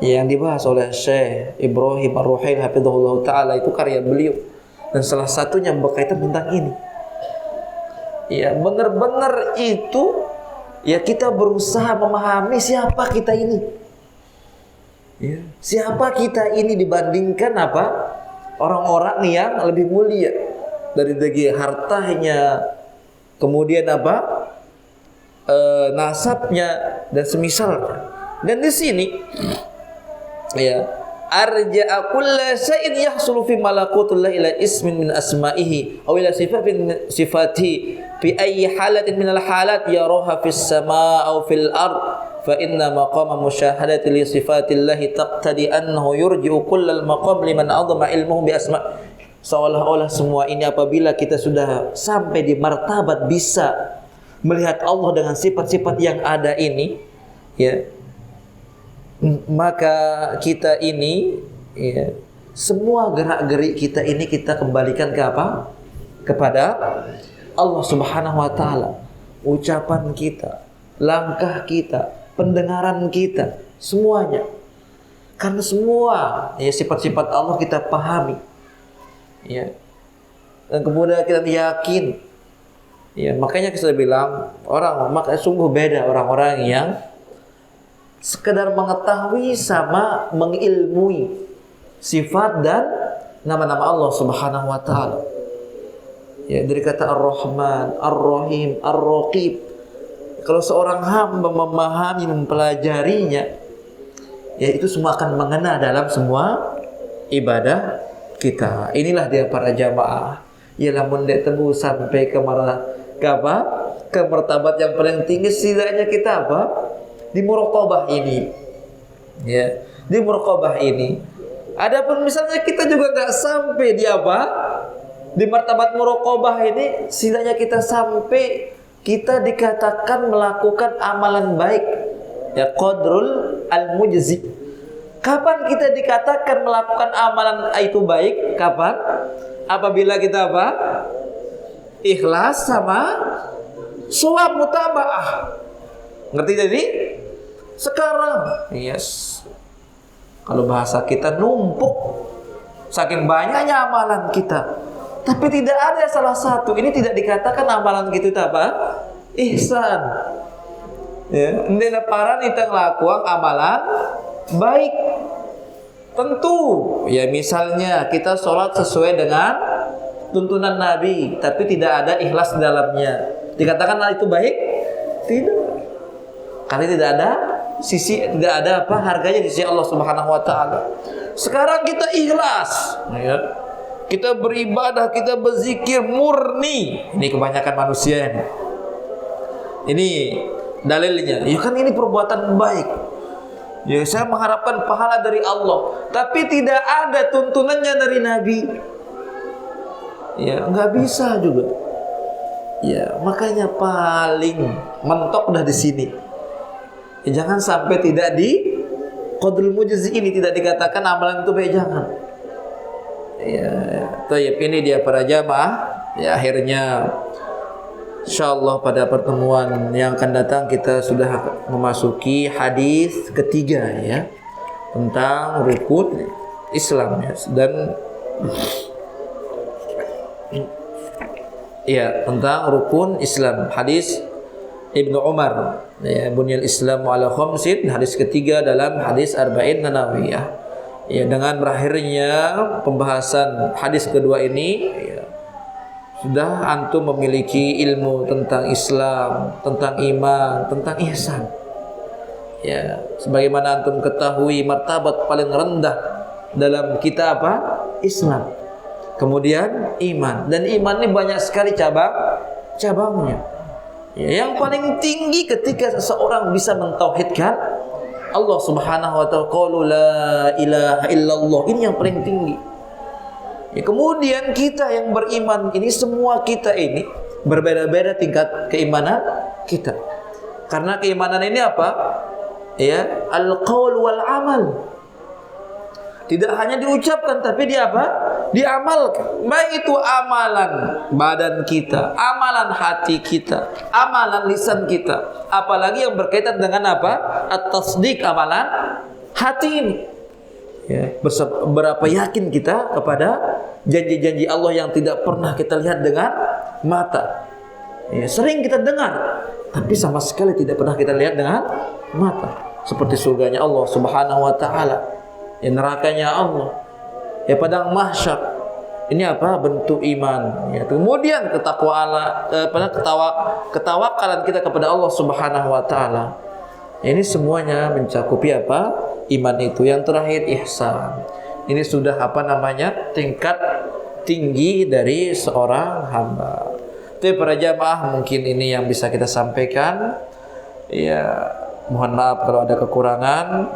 yang dibahas oleh Syekh Ibrahim Ar-Ruhail hafizahullah taala itu karya beliau, dan salah satunya berkaitan tentang ini. Ya, benar-benar itu ya kita berusaha memahami siapa kita ini. Ya, siapa kita ini dibandingkan apa? Orang-orang yang lebih mulia dari segi hartanya, kemudian apa? Nasabnya dan semisalnya. Dan di sini ya arja'a kulla shay'in yahsulu fi malakutillah ila ismin min asma'ihi aw ila sifatin sifati fi ayyi halatin min al-halat yaraha fis sama' aw fil ard fa inna maqama musyahadati li sifatillah taqtadi annahu yurji'u kullal maqam liman 'azama ilmuhu bi asma'. Seolah-olah semua ini apabila kita sudah sampai di martabat bisa melihat Allah dengan sifat-sifat yang ada ini, ya, maka kita ini, ya, semua gerak-gerik kita ini kita kembalikan ke apa? Kepada Allah Subhanahu wa taala. Ucapan kita, langkah kita, pendengaran kita, semuanya. Karena semua ya sifat-sifat Allah kita pahami. Ya. Dan kemudian kita yakin. Ya, makanya kita bilang makanya sungguh beda orang-orang yang sekedar mengetahui sama mengilmui sifat dan nama-nama Allah Subhanahu wa taala. Ya, dari kata Ar-Rahman, Ar-Rahim, Ar-Raqib. Kalau seorang hamba memahami, mempelajarinya, ya itu semua akan mengena dalam semua ibadah kita. Inilah dia para jamaah. Ya, lamun dek tembus sampai ke martabat yang paling tinggi, setidaknya kita apa? Di muraqabah ini. Ya, di muraqabah ini. Adapun misalnya kita juga enggak sampai di apa? Di martabat muraqabah ini, setidaknya kita sampai kita dikatakan melakukan amalan baik. Ya, qadrul al-mujzi. Kapan kita dikatakan melakukan amalan itu baik? Kapan? Apabila kita apa? Ikhlas sama shawab mutabaah. Ngerti tadi? Sekarang, yes. Kalau bahasa kita numpuk, saking banyaknya amalan kita, tapi tidak ada salah satu. Ini tidak dikatakan amalan kita itu apa? Ihsan. Ya, ini paran kita ngelakuan amalan baik. Tentu, ya misalnya kita sholat sesuai dengan tuntunan Nabi, tapi tidak ada ikhlas di dalamnya. Dikatakan itu baik? Tidak. Karena tidak ada harganya di sisi Allah Subhanahu wa taala. Sekarang kita ikhlas, ya. Kita beribadah, kita berzikir murni. Ini kebanyakan manusia ini dalilnya. Ya kan ini perbuatan baik. Ya, saya mengharapkan pahala dari Allah, tapi tidak ada tuntunannya dari Nabi. Ya, nggak bisa juga. Ya, makanya paling mentok dah di sini. Ya, jangan sampai tidak di qaulul mujzi ini tidak dikatakan amalan itu baik, jangan. Ya, thayyib, ini dia para jamaah. Ya, akhirnya insyaallah pada pertemuan yang akan datang kita sudah memasuki hadis ketiga ya, tentang rukun Islam ya. Dan ya, tentang rukun Islam, hadis Ibnu Umar ya, bunyal Islamu ala khamsin, hadis ketiga dalam hadis Arba'in Nawawiyah. Ya, dengan berakhirnya pembahasan hadis kedua ini ya, sudah antum memiliki ilmu tentang Islam, tentang iman, tentang ihsan. Ya, sebagaimana antum ketahui martabat paling rendah dalam kita apa? Islam. Kemudian iman, dan iman ini banyak sekali cabangnya. Ya, yang paling tinggi ketika seseorang bisa mentauhidkan Allah Subhanahu wa ta'ala, qaulu la ilaha illallah, ini yang paling tinggi. Ya, kemudian kita yang beriman ini, semua kita ini berbeda-beda tingkat keimanan kita. Karena keimanan ini apa? Ya, al-qaul wal amal. Tidak hanya diucapkan, tapi dia apa? Diamalkan. Baik itu amalan badan kita, amalan hati kita, amalan lisan kita. Apalagi yang berkaitan dengan apa? At-tasdiq, amalan hati ini. Ya, berapa yakin kita kepada janji-janji Allah yang tidak pernah kita lihat dengan mata. Ya, sering kita dengar, tapi sama sekali tidak pernah kita lihat dengan mata. Seperti surganya Allah Subhanahu wa ta'ala, ya, nerakanya Allah, ya, padang mahsyar. Ini apa? Bentuk iman. Ya, kemudian ketawakalan kita kepada Allah Subhanahu wa ta'ala. Ini semuanya mencakupi apa? Iman itu. Yang terakhir ihsan. Ini sudah apa namanya? Tingkat tinggi dari seorang hamba. Itu para jamaah, mungkin ini yang bisa kita sampaikan. Ya, mohon maaf kalau ada kekurangan.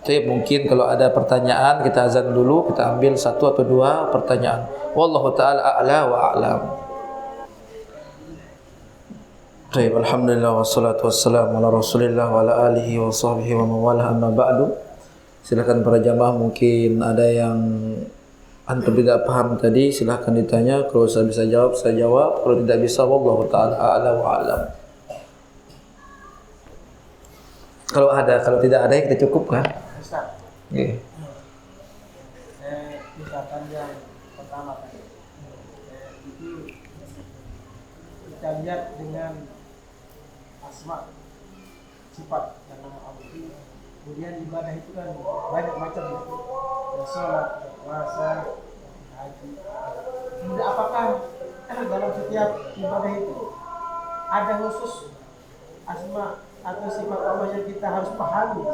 Tapi mungkin kalau ada pertanyaan, kita azan dulu, kita ambil satu atau dua pertanyaan. Wallahu ta'ala a'la wa a'lam. Baik, alhamdulillah wassalatu wassalamu ala Rasulillah wa ala alihi wa sahbihi wa mawalah, amma ba'du. Silakan para jamaah, mungkin ada yang antum tidak paham tadi, silakan ditanya. Kalau saya bisa jawab, saya jawab. Kalau tidak bisa, wallahu ta'ala a'la wa a'lam. Kalau ada, kalau tidak ada, kita cukupkan. Okay. Misalkan yang pertama tadi, itu kita lihat dengan asma, sifat dan nama Allah itu. Kemudian ibadah itu kan banyak macam, ya, sholat, puasa, haji. Kemudian apakah dalam setiap ibadah itu ada khusus asma atau sifat Allah yang kita harus pahami?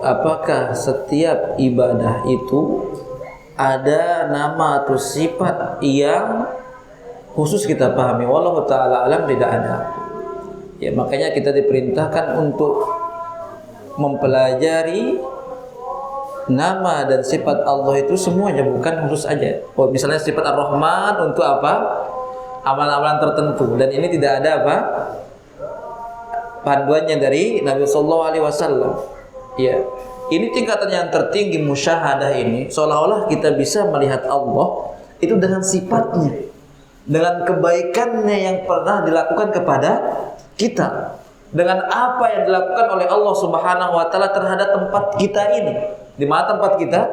Apakah setiap ibadah itu ada nama atau sifat yang khusus kita pahami? Wallahu ta'ala alam, tidak ada. Ya, makanya kita diperintahkan untuk mempelajari nama dan sifat Allah itu semuanya, bukan khusus aja. Oh, misalnya sifat Ar-Rahman untuk apa? Amalan-amalan tertentu, dan ini tidak ada apa? Panduannya dari Nabi sallallahu alaihi wasallam. Ya, ini tingkatan yang tertinggi musyahadah ini, seolah-olah kita bisa melihat Allah itu dengan sifatnya, dengan kebaikannya yang pernah dilakukan kepada kita, dengan apa yang dilakukan oleh Allah Subhanahu wa ta'ala terhadap tempat kita ini. Di mana tempat kita?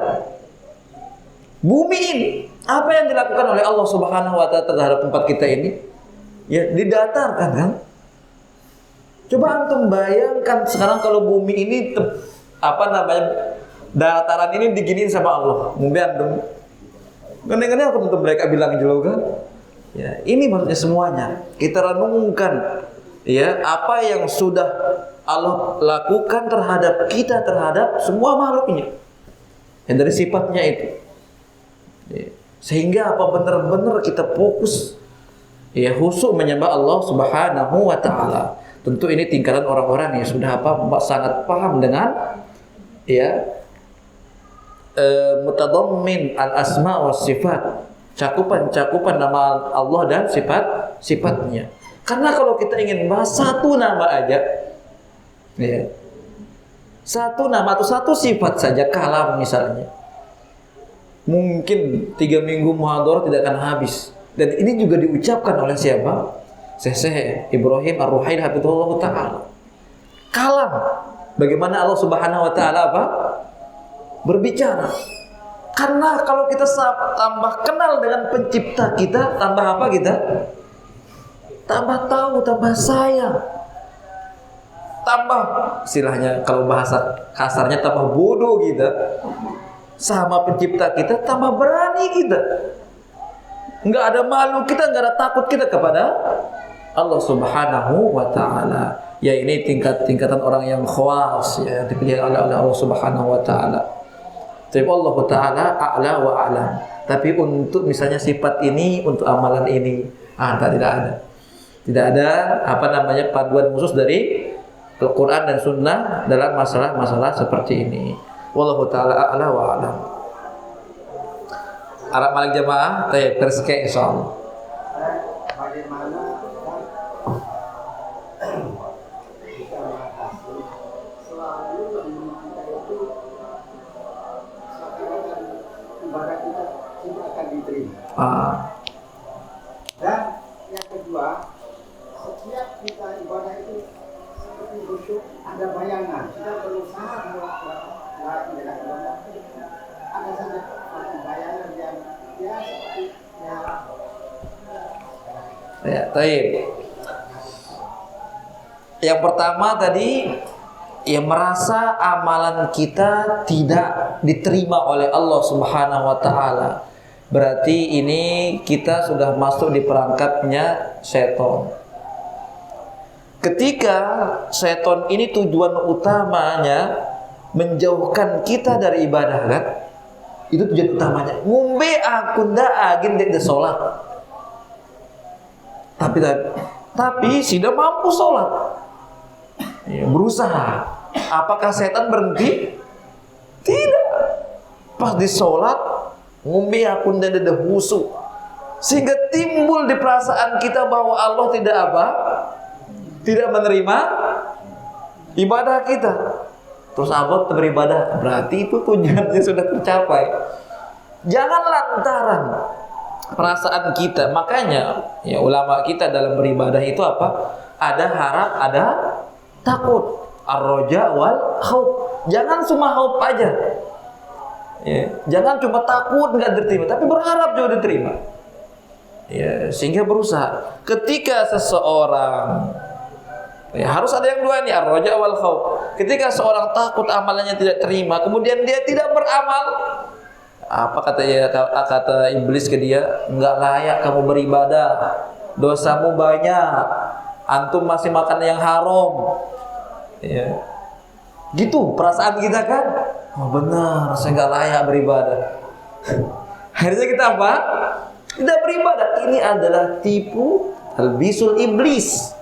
Bumi ini. Apa yang dilakukan oleh Allah Subhanahu wa ta'ala terhadap tempat kita ini? Ya, didatarkan kan? Coba antum bayangkan sekarang kalau bumi ini dataran ini diginiin sama Allah. Mungkin antum gini-gini apa tentu mereka bilang jelo kan? Ya, ini maksudnya semuanya. Kita renungkan ya apa yang sudah Allah lakukan terhadap kita, terhadap semua makhluknya. Yang dari sifatnya itu. Ya, sehingga apa benar-benar kita fokus ya khusyuk menyembah Allah Subhanahu wa ta'ala. Tentu ini tingkatan orang-orang yang sudah sangat paham dengan mutadammin al-asma wa sifat, cakupan nama Allah dan sifat-sifatnya. Karena kalau kita ingin bahas satu nama aja, satu nama atau satu sifat saja, kalam misalnya, mungkin 3 minggu muhadharah tidak akan habis. Dan ini juga diucapkan oleh siapa? Syekh Ibrahim Ar-Ruhaili hafizahullah ta'ala. Kalam, bagaimana Allah Subhanahu wa ta'ala berbicara. Karena kalau kita tambah kenal dengan pencipta kita, tambah apa kita? Tambah tahu, tambah sayang. Tambah, istilahnya kalau bahasa kasarnya, tambah bodoh kita sama pencipta kita, tambah berani kita. Enggak ada malu kita, enggak ada takut kita kepada Allah Subhanahu wa ta'ala. Ya, ini tingkatan orang yang khawas, ya, dipilih oleh Allah Subhanahu wa ta'ala. Tapi Allah Ta'ala a'la wa a'lam. Tapi untuk misalnya sifat ini, untuk amalan ini, tidak ada. Tidak ada paduan khusus dari Al-Quran dan Sunnah dalam masalah-masalah seperti ini. Wallahu ta'ala a'la wa a'lam. Arab Malik jamaah, tersekek insyaallah. Bagaimana kita mengatasi selalu kita itu seakan-akan ibadah kita tidak akan diterima. Dan yang kedua, setiap kita ibadah itu seperti khusyuk, ada bayangan. Kita berusaha melakukan ada saja bayangan yang seperti taib. Yang pertama tadi, merasa amalan kita tidak diterima oleh Allah Subhanahu wa ta'ala. Berarti ini kita sudah masuk di perangkapnya setan. Ketika setan ini tujuan utamanya menjauhkan kita dari ibadah, kan? Itu tujuan utamanya. Ngumbe aku ndak agin dek de sholat. Tapi sudah mampu sholat. Berusaha. Apakah setan berhenti? Tidak. Pas di sholat, ngumbe aku ndak de husu. Sehingga timbul di perasaan kita bahwa Allah tidak menerima ibadah kita. Terus abad beribadah, berarti itu tujuannya sudah tercapai. Jangan lantaran perasaan kita. Makanya ulama kita dalam beribadah itu ada harap, ada takut. Ar-roja wal khauf. Jangan cuma khauf aja. Jangan cuma takut nggak diterima, tapi berharap juga diterima. Sehingga berusaha. Ketika seseorang harus ada yang dua nih, ar-roja wal khauf. Ketika seorang takut amalannya tidak terima, kemudian dia tidak beramal, apa kata iblis ke dia? Enggak layak kamu beribadah, dosamu banyak, antum masih makan yang haram. Gitu perasaan kita kan? Oh benar, saya enggak layak beribadah. Akhirnya kita apa? Tidak beribadah. Ini adalah tipu talbisul iblis,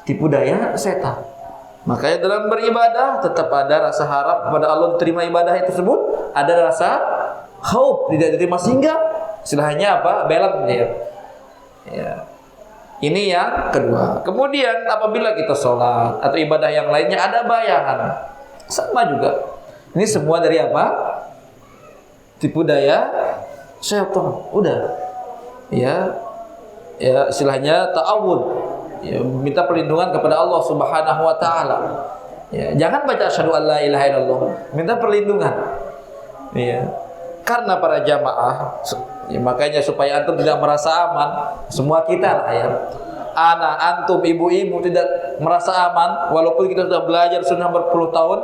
tipu daya setan. Makanya dalam beribadah tetap ada rasa harap kepada Allah diterima ibadah tersebut, ada rasa khauf tidak diterima, sehingga istilahnya balance dia. Ini yang kedua. Kemudian apabila kita sholat atau ibadah yang lainnya ada bayangan, sama juga. Ini semua dari tipu daya setan. Udah. Istilahnya ta'awud. Minta perlindungan kepada Allah Subhanahu wa ta'ala. Jangan baca asyhadu an la ilaha illallah, minta perlindungan. Karena para jamaah, makanya supaya antum tidak merasa aman, semua kita lah anak antum, ibu-ibu tidak merasa aman, walaupun kita sudah belajar sudah berpuluh tahun.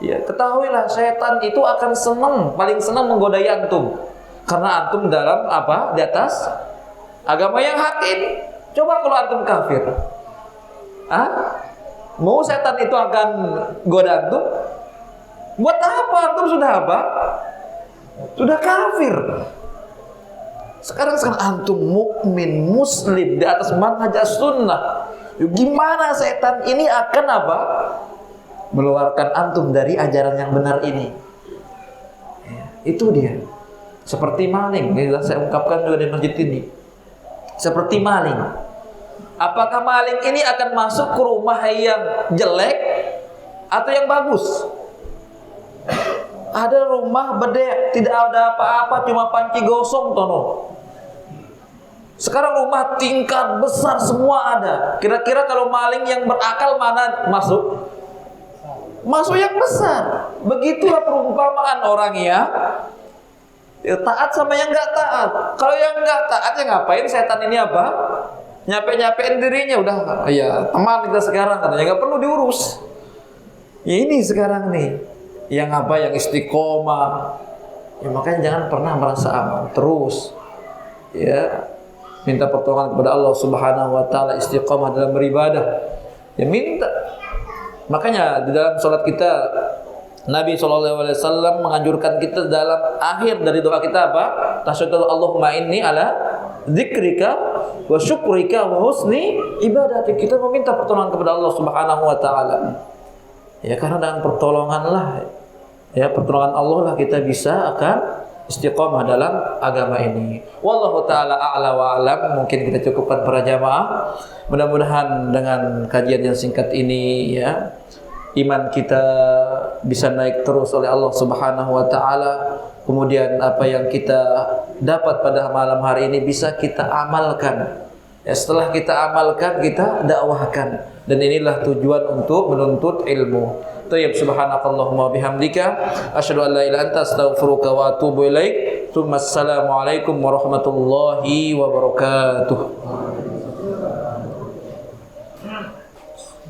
Ketahuilah setan itu akan paling senang menggodai antum. Karena antum dalam di atas agama yang hak ini. Coba kalau antum kafir, mau setan itu akan goda antum? Buat apa antum sudah sudah kafir. Sekarang antum mukmin muslim di atas manhaj sunnah, Gimana setan ini akan apa? Meluarkan antum dari ajaran yang benar ini. Ya, itu dia. Seperti maling, ini saya ungkapkan juga di masjid ini. Seperti maling. Apakah maling ini akan masuk ke rumah yang jelek atau yang bagus? Ada rumah bedek, tidak ada apa-apa, cuma panci gosong tono. Sekarang rumah tingkat besar semua ada. Kira-kira kalau maling yang berakal mana masuk? Masuk yang besar. Begitulah perumpamaan orang ya taat sama yang nggak taat. Kalau yang nggak taat, ya ngapain setan ini apa? Nyape-nyapein dirinya, udah ya teman kita sekarang katanya nggak perlu diurus. Ya ini sekarang nih yang apa, yang istiqomah. Ya makanya jangan pernah merasa aman, terus ya minta pertolongan kepada Allah Subhanahu wa taala, istiqomah dalam beribadah. Ya minta. Makanya di dalam salat kita Nabi SAW menganjurkan kita dalam akhir dari doa kita apa? Tasyahhadu Allahumma inni ala dzikrika wa syukrika wa husni ibadati. Kita meminta pertolongan kepada Allah Subhanahu wa taala. Ya karena dengan pertolonganlah, ya pertolongan Allah lah kita bisa akan istiqomah dalam agama ini. Wallahu taala a'la wa a'lam. Mungkin kita cukupkan para jamaah. Mudah-mudahan dengan kajian yang singkat ini ya iman kita bisa naik terus oleh Allah Subhanahu wa taala. Kemudian apa yang kita dapat pada malam hari ini bisa kita amalkan. Ya, setelah kita amalkan, kita dakwahkan. Dan inilah tujuan untuk menuntut ilmu. Tayyib, subhanakallahumma bihamdika asyhadu an la ilaha illa anta astaghfiruka wa atubu ilaik. Assalamualaikum warahmatullahi wabarakatuh.